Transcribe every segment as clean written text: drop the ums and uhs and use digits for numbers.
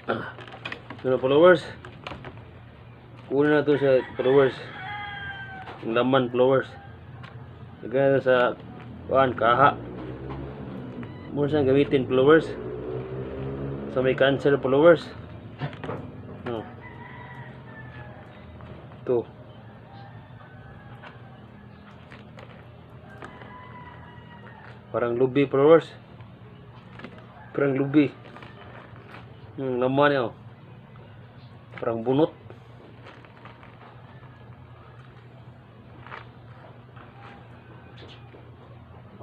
Ano followers? Kunin na to sa followers. Yung laman followers. Lagyan na sa kaha. Muna siyang gamitin followers. So may cancer followers. Ito. Parang lubi followers. Parang lubi. Laman niya. Parang bunot.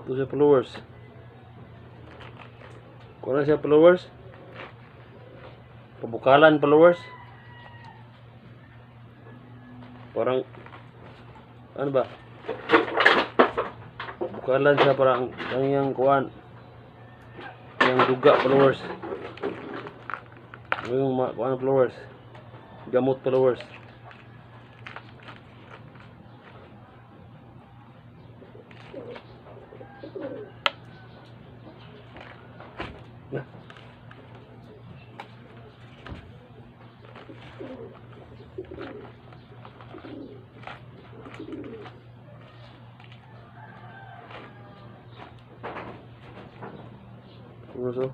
Ito siya followers. Kung ano siya followers? Pabukalan followers. Parang ano ba? Bukalan siya parang yang kuan. Yang duga followers. Yung kuan followers. Gamot followers. So,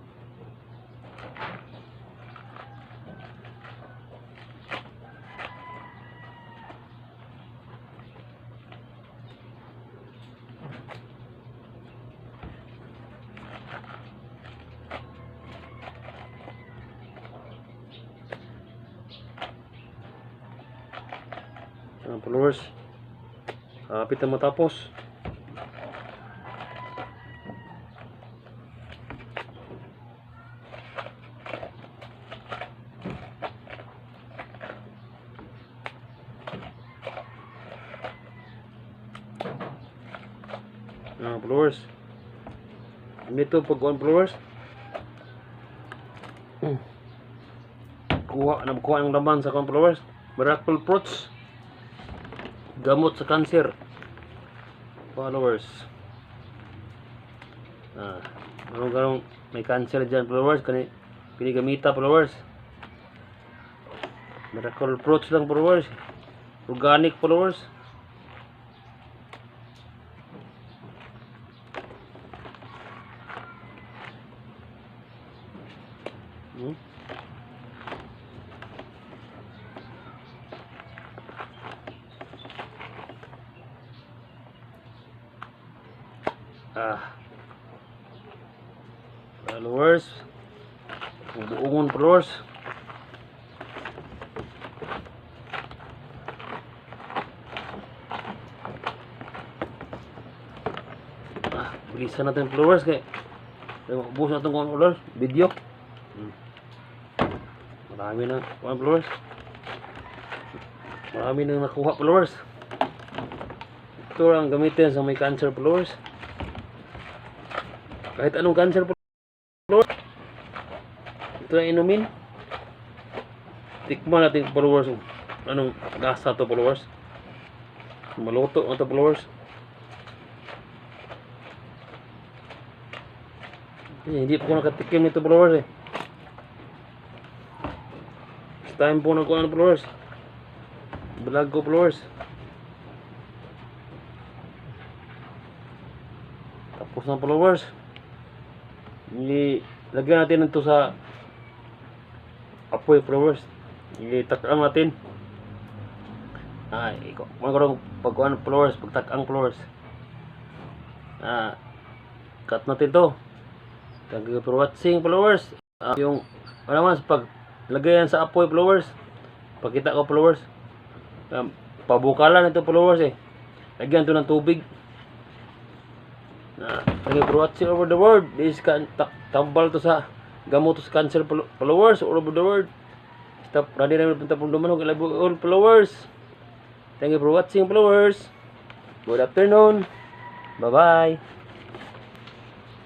followers, kapit na matapos. Followers, ito pag followers, kuha ng laman sa followers. Miracle fruits, gamot sa cancer followers. Ganong may cancer dyan followers, pinigamita followers. Miracle fruits lang followers, organic followers. Followers, buongon followers. Bilisan natin followers kaya ubos natin kung followers video. Marami na followers. Marami nang nakuha followers. Ito lang gamitin sa may cancer followers. Kahit anong cancer followers, ito lang inumin. Tikman natin followers. Anong lasa to followers? Maluto ang to followers. Hindi po ko nakatikim nito followers eh. First time po nakuha ng followers. Vlog ko followers. Tapos ng followers. Ilagyan natin ito sa apoy followers. Itakang natin. Magkaroon pagkuhan followers, pagtakang followers. Cut natin to. Thank you for watching followers. Yung naman pag lagayan sa apoy followers. Pakita ko followers. Pabukalan ito followers eh. Lagyan ito ng tubig. Thank you for watching over the world. This is tambal to sa gamot to sa cancer followers all over the world. Stop ready na punta pong dumanog. I love you all followers. Thank you for watching followers. Good afternoon. Bye bye.